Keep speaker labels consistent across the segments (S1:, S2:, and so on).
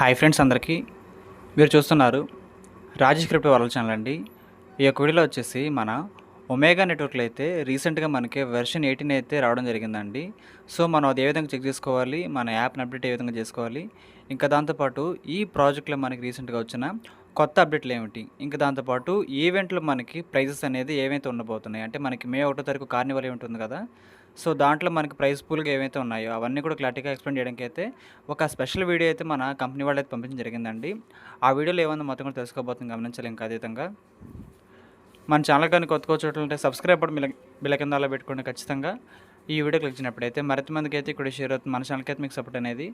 S1: Hi friends అందరికీ. మీరు చూస్తున్నారు రాజేష్ క్రిప్టో వరల్డ్ ఛానల్ అండి. ఈ యొక్క వీడియోలో వచ్చేసి మన ఒమేగా నెట్వర్క్లో అయితే రీసెంట్గా మనకి వెర్షన్ 18 అయితే రావడం జరిగిందండి. సో మనం అది ఏ విధంగా చెక్ చేసుకోవాలి, మన యాప్ని అప్డేట్ ఏ విధంగా చేసుకోవాలి, ఇంకా దాంతోపాటు ఈ ప్రాజెక్ట్లో మనకి రీసెంట్గా వచ్చిన కొత్త అప్డేట్లు ఏమిటి, ఇంకా దాంతోపాటు ఈవెంట్లో మనకి ప్రైజెస్ అనేది ఏవైతే ఉండబోతున్నాయి, అంటే మనకి మే 1వ తారీఖు కార్నివల్ ఈవెంట్ ఉంది కదా, సో దాంట్లో మనకి ప్రైస్ పూల్గా ఏవైతే ఉన్నాయో అవన్నీ కూడా క్లారిటీగా ఎక్స్ప్లెయిన్ చేయడానికి అయితే ఒక స్పెషల్ వీడియో అయితే మన కంపెనీ వాళ్ళు అయితే పంపించడం జరిగిందండి. ఆ వీడియోలో ఏమన్నా మొత్తం కూడా తెలుసుకోబోతుంది, గమనించాలి. ఇంకా అదేవిధంగా మన ఛానల్ కానీ కొత్త వచ్చేటంటే సబ్స్క్రైబ్ కూడా బిల్ల కింద అలా పెట్టుకోండి. ఖచ్చితంగా ఈ వీడియో క్లిక్ చేసినప్పుడైతే మరింత మందికి అయితే ఇక్కడ షేర్ అవుతుంది. మన ఛానల్కి అయితే మీకు సపోర్ట్ అనేది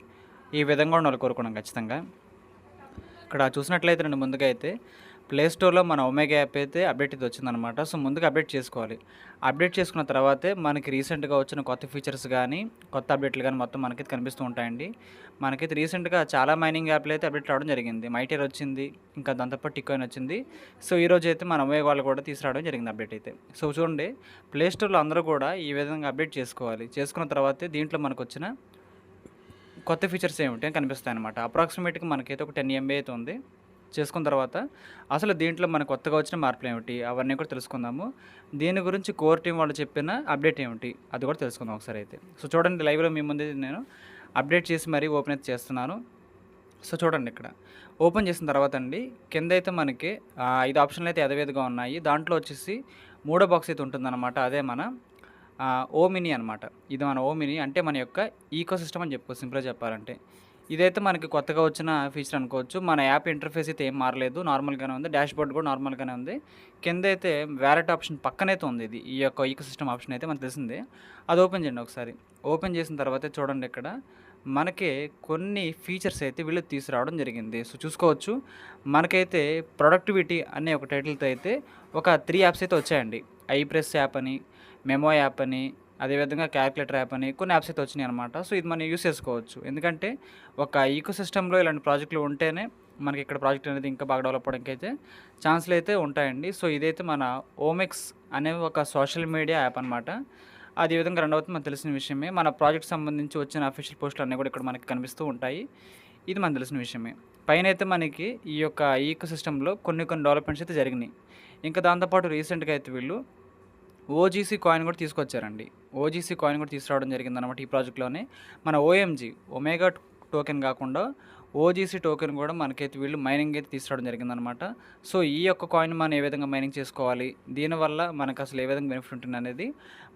S1: ఈ విధంగా ఉండాలి కోరుకున్నాం. ఖచ్చితంగా ఇక్కడ చూసినట్లయితే నేను ముందుగా అయితే ప్లే స్టోర్లో మన ఒమేగా యాప్ అయితే అప్డేట్ ఇది వచ్చిందనమాట. సో ముందుగా అప్డేట్ చేసుకోవాలి. అప్డేట్ చేసుకున్న తర్వాతే మనకి రీసెంట్గా వచ్చిన కొత్త ఫీచర్స్ కానీ కొత్త అప్డేట్లు కానీ మొత్తం మనకైతే కనిపిస్తూ ఉంటాయండి. మనకైతే రీసెంట్గా చాలా మైనింగ్ యాప్లు అయితే అప్డేట్ రావడం జరిగింది. మైటీర్ వచ్చింది, ఇంకా దాంతోపాటు టికాయిన్ వచ్చింది. సో ఈరోజు అయితే మన ఒమేగా వాళ్ళు కూడా తీసుకురావడం జరిగింది అప్డేట్ అయితే. సో చూడండి, ప్లే స్టోర్లో అందరూ కూడా ఈ విధంగా అప్డేట్ చేసుకోవాలి. చేసుకున్న తర్వాతే దీంట్లో మనకు వచ్చిన కొత్త ఫీచర్స్ ఏమిటి అని కనిపిస్తాయి అనమాట. అప్రాక్సిమేట్గా మనకైతే ఒక 10 MB అయితే ఉంది. చేసుకున్న తర్వాత అసలు దీంట్లో మనకు కొత్తగా వచ్చిన మార్పులు ఏమిటి అవన్నీ కూడా తెలుసుకుందాము. దీని గురించి కోర్ టీం వాళ్ళు చెప్పిన అప్డేట్ ఏమిటి అది కూడా తెలుసుకుందాం ఒకసారి అయితే. సో చూడండి, లైవ్లో మీ ముందు నేను అప్డేట్ చేసి మరీ ఓపెన్ అయితే చేస్తున్నాను. సో చూడండి, ఇక్కడ ఓపెన్ చేసిన తర్వాత అండి కింద అయితే మనకి 5 ఆప్షన్లు అయితే యథావిధిగా ఉన్నాయి. దాంట్లో వచ్చేసి మూడో బాక్స్ అయితే ఉంటుందన్నమాట. అదే మన ఓమిని అనమాట. ఇది మన ఓమిని అంటే మన యొక్క ఈకో సిస్టమ్ అని చెప్పుకోవచ్చు సింపుల్గా చెప్పాలంటే. ఇదైతే మనకి కొత్తగా వచ్చిన ఫీచర్ అనుకోవచ్చు. మన యాప్ ఇంటర్ఫేస్ అయితే ఏం మారలేదు, నార్మల్గానే ఉంది. డాష్ బోర్డ్ కూడా నార్మల్గానే ఉంది. కింద అయితే వ్యాలెట్ ఆప్షన్ పక్కనైతే ఉంది. ఇది ఈ యొక్క ఈకో సిస్టమ్ ఆప్షన్ అయితే మనకు తెలిసిందే. అది ఓపెన్ చేయండి ఒకసారి. ఓపెన్ చేసిన తర్వాత చూడండి, ఇక్కడ మనకి కొన్ని ఫీచర్స్ అయితే వీళ్ళు తీసుకురావడం జరిగింది. సో చూసుకోవచ్చు, మనకైతే ప్రొడక్టివిటీ అనే ఒక టైటిల్తో అయితే ఒక 3 యాప్స్ అయితే వచ్చాయండి. ఐప్రెస్ యాప్ అని, మెమో యాప్ అని, అదేవిధంగా క్యాలిక్యులేటర్ యాప్ అని కొన్ని యాప్స్ అయితే వచ్చినాయి అనమాట. సో ఇది మనం యూస్ చేసుకోవచ్చు. ఎందుకంటే ఒక ఈకో సిస్టంలో ఇలాంటి ప్రాజెక్టులు ఉంటేనే మనకి ఇక్కడ ప్రాజెక్ట్ అనేది ఇంకా బాగా డెవలప్ అవ్వడానికి అయితే ఛాన్స్లు అయితే ఉంటాయండి. సో ఇదైతే మన ఓమెక్స్ అనే ఒక సోషల్ మీడియా యాప్ అనమాట. అది ఈ విధంగా రన్ అవుతుంది మనకు తెలిసిన విషయమే. మన ప్రాజెక్ట్ సంబంధించి వచ్చిన అఫీషియల్ పోస్టులు అన్నీ కూడా ఇక్కడ మనకి కనిపిస్తూ ఉంటాయి. ఇది మనకు తెలిసిన విషయమే. పైన అయితే మనకి ఈ యొక్క ఈకో సిస్టంలో కొన్ని డెవలప్మెంట్స్ అయితే జరిగినాయి. ఇంకా దాంతోపాటు రీసెంట్గా అయితే వీళ్ళు ఓజీసీ కాయిన్ కూడా తీసుకొచ్చారండి. ఓజీసీ కాయిన్ కూడా తీసుకురావడం జరిగిందనమాట ఈ ప్రాజెక్ట్లోనే. మన ఓఎంజీ ఒమేగా టోకెన్ కాకుండా ఓజీసీ టోకెన్ కూడా మనకైతే వీళ్ళు మైనింగ్ అయితే తీసుకురావడం జరిగిందనమాట. సో ఈ యొక్క కాయిన్ మనం ఏ విధంగా మైనింగ్ చేసుకోవాలి, దీనివల్ల మనకు అసలు ఏ విధంగా బెనిఫిట్ ఉంటుంది అనేది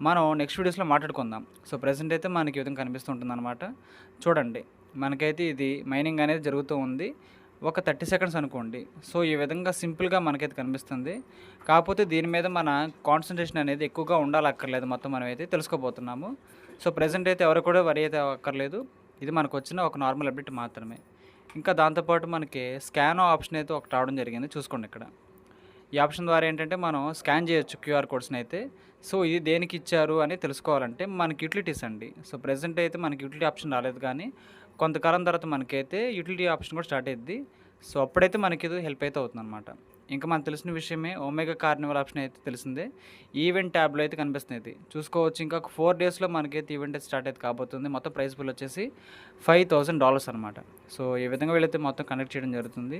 S1: మనం నెక్స్ట్ వీడియోస్లో మాట్లాడుకుందాం. సో ప్రజెంట్ అయితే మనకి ఈ విధంగా కనిపిస్తుంటుంది అనమాట. చూడండి, మనకైతే ఇది మైనింగ్ అనేది జరుగుతూ ఉంది. ఒక 30 సెకండ్స్ అనుకోండి. సో ఈ విధంగా సింపుల్గా మనకైతే కనిపిస్తుంది. కాకపోతే దీని మీద మన కాన్సన్ట్రేషన్ అనేది ఎక్కువగా ఉండాలక్కర్లేదు. మొత్తం మనం అయితే తెలుసుకోబోతున్నాము. సో ప్రజెంట్ అయితే ఎవరు కూడా వరి అయితే అక్కర్లేదు. ఇది మనకు వచ్చిన ఒక నార్మల్ అప్డేట్ మాత్రమే. ఇంకా దాంతోపాటు మనకి స్కాన్ ఆప్షన్ అయితే ఒకటి రావడం జరిగింది. చూసుకోండి, ఇక్కడ ఈ ఆప్షన్ ద్వారా ఏంటంటే మనం స్కాన్ చేయొచ్చు క్యూఆర్ కోడ్స్ని అయితే. సో ఇది దేనికి ఇచ్చారు అని తెలుసుకోవాలంటే మనకి యూటిలిటీస్ అండి. సో ప్రెజెంట్ అయితే మనకి యూటిలిటీ ఆప్షన్ రాలేదు, కానీ కొంతకాలం తర్వాత మనకైతే యూటిలిటీ ఆప్షన్ కూడా స్టార్ట్ అయ్యింది. సో అప్పుడైతే మనకి ఇది హెల్ప్ అయితే అవుతుందన్నమాట. ఇంకా మనకు తెలిసిన విషయమే, ఒమేగా కార్నివల్ ఆప్షన్ అయితే తెలిసిందే. ఈవెంట్ ట్యాబ్లో అయితే కనిపిస్తుంది. చూసుకోవచ్చు, ఇంకా ఒక 4 డేస్లో మనకైతే ఈవెంట్ అయితే స్టార్ట్ అయితే కాబోతుంది. మొత్తం ప్రైస్ బిల్ వచ్చేసి $5,000 అనమాట. సో ఈ విధంగా వీళ్ళైతే మొత్తం కండక్ట్ చేయడం జరుగుతుంది.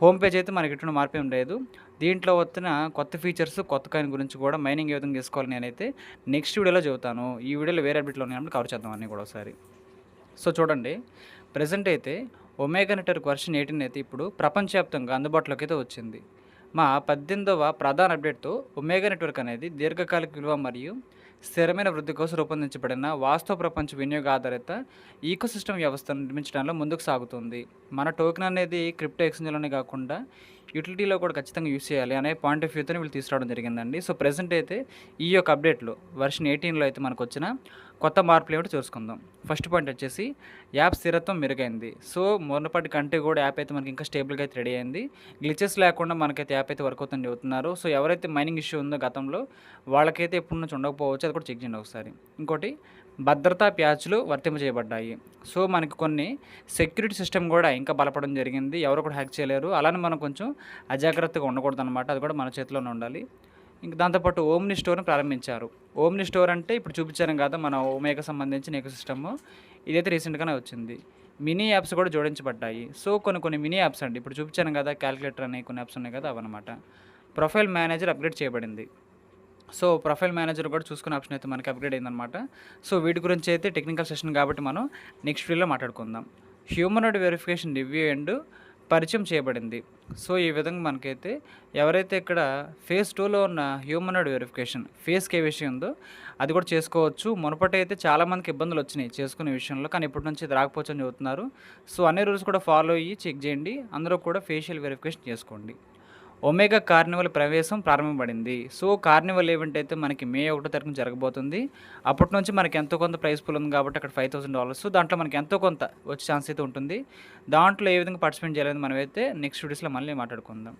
S1: హోమ్ పేజ్ అయితే మనకి ఎటువంటి మార్పు ఏం లేదు. దీంట్లో వచ్చిన కొత్త ఫీచర్స్, కొత్త కాయిన్ గురించి కూడా మైనింగ్ ఏ విధంగా చేసుకోవాలి నేనైతే నెక్స్ట్ వీడియోలో చెబుతాను. ఈ వీడియోలో వేరే అప్డేట్లో ఉన్నప్పుడు కవర్ చేద్దాం అన్నీ కూడా ఒకసారి. సో చూడండి, ప్రజెంట్ అయితే ఒమేగా నెట్వర్క్ వెర్షన్ 18 అయితే ఇప్పుడు ప్రపంచవ్యాప్తంగా అందుబాటులోకి అయితే వచ్చింది. మా 18వ ప్రధాన అప్డేట్తో ఒమేగా నెట్వర్క్ అనేది దీర్ఘకాలిక విలువ మరియు స్థిరమైన వృద్ధి కోసం రూపొందించబడిన వాస్తవ ప్రపంచ వినియోగ ఆధారిత ఈకోసిస్టమ్ వ్యవస్థను నిర్మించడంలో ముందుకు సాగుతుంది. మన టోకెన్ అనేది క్రిప్టో ఎక్స్చేంజ్లోనే కాకుండా యూటిలిటీలో కూడా ఖచ్చితంగా యూస్ చేయాలి అనే పాయింట్ ఆఫ్ వ్యూతో వీళ్ళు తీసుకురావడం జరిగిందండి. సో ప్రెసెంట్ అయితే ఈ యొక్క అప్డేట్లో వెర్షన్ 18లో అయితే మనకు వచ్చిన కొత్త మార్పులు ఏమిటో చూసుకుందాం. ఫస్ట్ పాయింట్ వచ్చేసి యాప్ స్థిరత్వం మెరుగైంది. సో మొన్నపాటి కంటే కూడా యాప్ అయితే మనకి ఇంకా స్టేబుల్గా అయితే రెడీ అయింది. గ్లిచెస్ లేకుండా మనకైతే యాప్ అయితే వర్క్ అవుతుంది చెబుతున్నారు. సో ఎవరైతే మైనింగ్ ఇష్యూ ఉందో గతంలో వాళ్ళకైతే ఎప్పటి నుంచి ఉండకపోవచ్చు, అది కూడా చెక్ చేయండి ఒకసారి. ఇంకోటి, భద్రతా ప్యాచ్లు వర్తింపజేయబడ్డాయి. సో మనకి కొన్ని సెక్యూరిటీ సిస్టమ్ కూడా ఇంకా బలపడడం జరిగింది. ఎవరు కూడా హ్యాక్ చేయలేరు. అలానే మనం కొంచెం అజాగ్రత్తగా ఉండకూడదు అనమాట. అది కూడా మన చేతిలోనే ఉండాలి. ఇంక దాంతోపాటు ఓమ్ని స్టోర్ని ప్రారంభించారు. ఓమ్ని స్టోర్ అంటే ఇప్పుడు చూపించాను కదా మన ఒమేగా సంబంధించిన ఎకో సిస్టమ్. ఇదైతే రీసెంట్గానే వచ్చింది. మినీ యాప్స్ కూడా జోడించబడ్డాయి. సో, కొన్ని మినీ యాప్స్ అండి. ఇప్పుడు చూపించాను కదా! క్యాలిక్యులేటర్ అని కొన్ని యాప్స్ ఉన్నాయి కదా! అవన్నమాట. ప్రొఫైల్ మేనేజర్ అప్‌గ్రేడ్ చేయబడింది. సో, ప్రొఫైల్ మేనేజర్ కూడా చూసుకునే ఆప్షన్ అయితే మనకి అప్‌గ్రేడ్ అయిందనమాట. సో, వీటి గురించి అయితే టెక్నికల్ సెషన్ కాబట్టి మనం నెక్స్ట్ వీడియోలో మాట్లాడుకుందాం. హ్యూమనాయిడ్ వెరిఫికేషన్ రివ్యూ అండ్ పరిచయం చేయబడింది. సో, ఈ విధంగా మనకైతే ఎవరైతే ఇక్కడ ఫేజ్ 2లో ఉన్న హ్యూమనాయిడ్ వెరిఫికేషన్ ఫేజ్ కేవైసీ ఉందో అది కూడా చేసుకోవచ్చు. మునుపటైతే చాలామందికి ఇబ్బందులొచ్చినాయి చేసుకునే విషయంలో. కానీ ఇప్పటి నుంచి ఇది రాకపోవచ్చు అని చెబుతున్నారు. సో, అన్ని రూల్స్ కూడా ఫాలో అయ్యి చెక్ చేయండి. అందరూ కూడా ఫేషియల్ వెరిఫికేషన్ చేసుకోండి. ఒమేగా కార్నివల్ ప్రవేశం ప్రారంభపడింది. సో, కార్నివల్ ఈవెంట్ అయితే మనకి మే 1 తారీఖున జరగబోతుంది. అప్పటి నుంచి మనకి ఎంతో కొంత ప్రైజ్ పూల్ ఉంది కాబట్టి అక్కడ $5,000 దాంట్లో మనకి ఎంతో కొంత వచ్చే ఛాన్స్ అయితే ఉంటుంది. దాంట్లో ఏ విధంగా పార్టిసిపేట్ చేయాలని మనమైతే నెక్స్ట్ వీడియోస్‌లో మళ్ళీ మాట్లాడుకుందాం.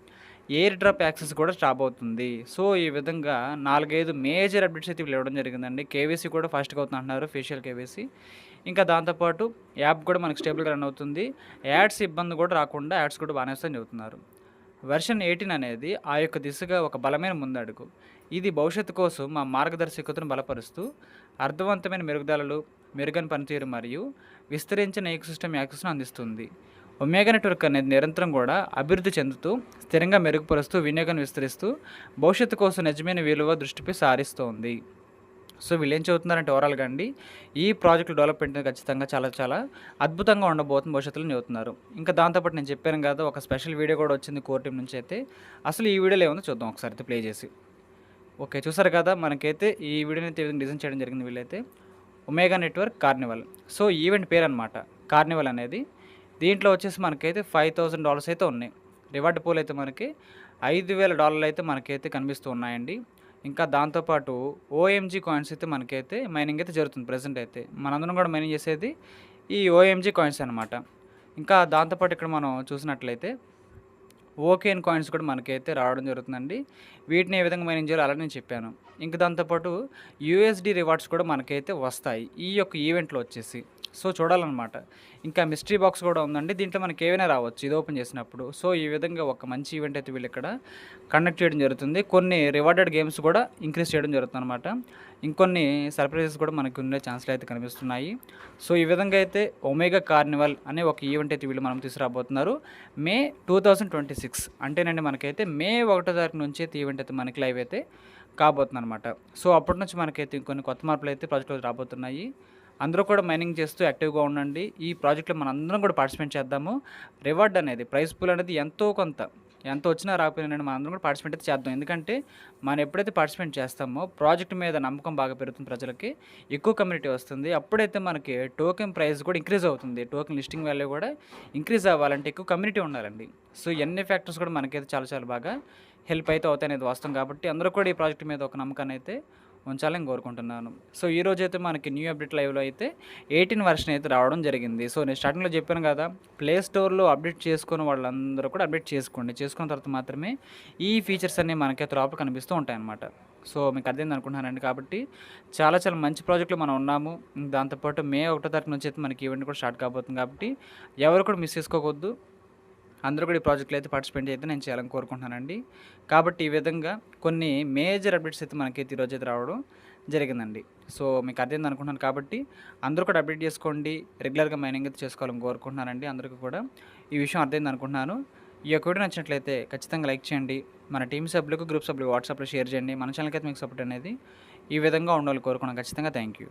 S1: ఎయిర్ డ్రాప్ యాక్సెస్ కూడా స్టాప్ అవుతుంది. సో, ఈ విధంగా 4, 5 మేజర్ అప్డేట్స్ అయితే వీళ్ళు ఇవ్వడం జరిగిందండి. కేవైసీ కూడా ఫాస్ట్‌గా అవుతుంది అంటున్నారు ఫేషియల్ కేవైసీ. ఇంకా దాంతో పాటు యాప్ కూడా మనకి స్టేబుల్‌గా రన్ అవుతుంది. యాడ్స్ ఇబ్బంది కూడా రాకుండా యాడ్స్ కూడా బాగానే వస్తాయని చెబుతున్నారు. వెర్షన్ 18 అనేది ఆ యొక్క దిశగా ఒక బలమైన ముందడుగు. ఇది భవిష్యత్తు కోసం మా మార్గదర్శకతను బలపరుస్తూ అర్థవంతమైన మెరుగుదలలు, మెరుగైన పనితీరు మరియు విస్తరించిన ఎకోసిస్టమ్ యాక్సెస్ను అందిస్తుంది. ఒమేగా నెట్వర్క్ అనేది నిరంతరం కూడా అభివృద్ధి చెందుతూ స్థిరంగా మెరుగుపరుస్తూ వినియోగాన్ని విస్తరిస్తూ భవిష్యత్తు కోసం నిజమైన విలువ దృష్టిపై సారిస్తోంది. సో, వీళ్ళేం చెబుతున్నారంటే ఓవరాల్‌గా అండి, ఈ ప్రాజెక్ట్ డెవలప్‌మెంట్ ఖచ్చితంగా చాలా అద్భుతంగా ఉండబోతుంది భవిష్యత్తులో అని చెబుతున్నారు. ఇంకా దాంతో పాటు నేను చెప్పాను కదా! ఒక స్పెషల్ వీడియో కూడా వచ్చింది కోర్ టీమ్ నుంచి అయితే. అసలు ఈ వీడియోలో ఏముందో చూద్దాం ఒకసారి అయితే ప్లే చేసి. ఓకే. చూసారు కదా! మనకైతే ఈ వీడియోని అయితే ఈ విధంగా డిజైన్ చేయడం జరిగింది వీళ్ళైతే. Omega network carnival. So, event పేరనమాట కార్నివల్ అనేది. దీంట్లో వచ్చేసి మనకైతే $5,000 అయితే ఉన్నాయి. రివార్డ్ పూల్ అయితే మనకి $5,000 అయితే మనకైతే కనిపిస్తూ ఉన్నాయండి. ఇంకా దాంతోపాటు ఓఎంజీ కాయిన్స్ అయితే మనకైతే మైనింగ్ అయితే జరుగుతుంది ప్రెజెంట్ అయితే. మనందరం కూడా మైనింగ్ చేసేది ఈ ఓఎంజీ కాయిన్స్ అనమాట. ఇంకా దాంతోపాటు ఇక్కడ మనం చూసినట్లయితే ఓకేన్ కాయిన్స్ కూడా మనకైతే రావడం జరుగుతుందండి. వీటిని ఏ విధంగా మైనింగ్ చేయాలో ఆల్రెడీ నేను చెప్పాను. ఇంకా దాంతోపాటు యూఎస్‌డి రివార్డ్స్ కూడా మనకైతే వస్తాయి ఈ యొక్క ఈవెంట్‌లో వచ్చేసి. సో, చూడాలన్నమాట. ఇంకా మిస్టరీ బాక్స్ కూడా ఉందండి. దీంట్లో మనకి ఏవైనా రావచ్చు ఇది ఓపెన్ చేసినప్పుడు. సో, ఈ విధంగా ఒక మంచి ఈవెంట్ అయితే వీళ్ళు ఇక్కడ కండక్ట్ చేయడం జరుగుతుంది. కొన్ని రివార్డెడ్ గేమ్స్ కూడా ఇంక్రీజ్ చేయడం జరుగుతుందన్నమాట. ఇంకొన్ని సర్ప్రైజెస్ కూడా మనకు ఉండే ఛాన్స్‌లు అయితే కనిపిస్తున్నాయి. సో, ఈ విధంగా అయితే ఒమేగా కార్నివల్ అనే ఒక ఈవెంట్ అయితే వీళ్ళు మనం తీసుకురాబోతున్నారు. మే 2026 అంటేనండి మనకైతే మే 1 తారీఖు నుంచి అయితే ఈవెంట్ అయితే మనకి లైవ్ అయితే కాబోతుందన్నమాట. సో, అప్పటి నుంచి మనకైతే ఇంకొన్ని కొత్త మార్పులు అయితే ప్రాజెక్ట్‌లో రాబోతున్నాయి. అందరూ కూడా మైనింగ్ చేస్తూ యాక్టివ్‌గా ఉండండి. ఈ ప్రాజెక్ట్‌లో మనందరం కూడా పార్టిసిపేట్ చేద్దాము. రివార్డ్ అనేది ప్రైజ్ పూల్ అనేది ఎంతో కొంత ఎంత వచ్చినా రాకపోయినా మనందరం కూడా పార్టిసిపేట్ అయితే చేద్దాం. ఎందుకంటే మనం ఎప్పుడైతే పార్టిసిపేట్ చేస్తామో ప్రాజెక్ట్ మీద నమ్మకం బాగా పెరుగుతుంది ప్రజలకి. ఎక్కువ కమ్యూనిటీ వస్తుంది. అప్పుడైతే మనకి టోకెన్ ప్రైస్ కూడా ఇంక్రీజ్ అవుతుంది. టోకెన్ లిస్టింగ్ వాల్యూ కూడా ఇంక్రీజ్ అవ్వాలంటే ఎక్కువ కమ్యూనిటీ ఉండాలండి. సో, ఇవన్నీ ఫ్యాక్టర్స్ కూడా మనకైతే చాలా బాగా హెల్ప్ అయితే అవుతాయనేది వాస్తవం కాబట్టి అందరూ కూడా ఈ ప్రాజెక్ట్ మీద ఒక నమ్మకాన్ని అయితే ఉంచాలని కోరుకుంటున్నాను. సో, ఈరోజైతే మనకి న్యూ అప్డేట్ లైవ్‌లో అయితే 18 వెర్షన్ అయితే రావడం జరిగింది. సో, నేను స్టార్టింగ్‌లో చెప్పాను కదా! ప్లే స్టోర్‌లో అప్డేట్ చేసుకున్న వాళ్ళందరూ కూడా అప్డేట్ చేసుకోండి. చేసుకున్న తర్వాత మాత్రమే ఈ ఫీచర్స్ అన్నీ మనకైతే లోపల కనిపిస్తూ ఉంటాయన్నమాట. సో, మీకు అర్థమైంది అనుకుంటున్నానండి. కాబట్టి చాలా మంచి ప్రాజెక్ట్‌లో మనం ఉన్నాము. దాంతోపాటు మే 1 తారీఖు నుంచి అయితే మనకి ఈవెంట్ కూడా స్టార్ట్ కాబోతుంది కాబట్టి ఎవరు కూడా మిస్ చేసుకోవద్దు. అందరూ కూడా ఈ ప్రాజెక్ట్‌లో అయితే పార్టిసిపేట్ అయితే నేను చేయాలని కోరుకుంటున్నానండి. కాబట్టి ఈ విధంగా కొన్ని మేజర్ అప్డేట్స్ అయితే మనకైతే ఈరోజైతే రావడం జరిగిందండి. సో, మీకు అర్థమైంది అనుకుంటున్నాను కాబట్టి అందరూ కూడా అప్డేట్ చేసుకోండి. రెగ్యులర్‌గా మైనింగ్ అయితే చేసుకోవాలని కోరుకుంటున్నానండి. అందరికీ కూడా ఈ విషయం అర్థమైంది అనుకుంటున్నాను. ఈ యొక్క వీడియో నచ్చినట్లయితే ఖచ్చితంగా లైక్ చేయండి. మన టీమ్ సభ్యులకు, గ్రూప్ సభ్యులకు వాట్సాప్‌లో షేర్ చేయండి. మన ఛానల్‌కి అయితే మీకు సపోర్ట్ అనేది ఈ విధంగా ఉండాలని కోరుకున్నాను. ఖచ్చితంగా థ్యాంక్ యూ.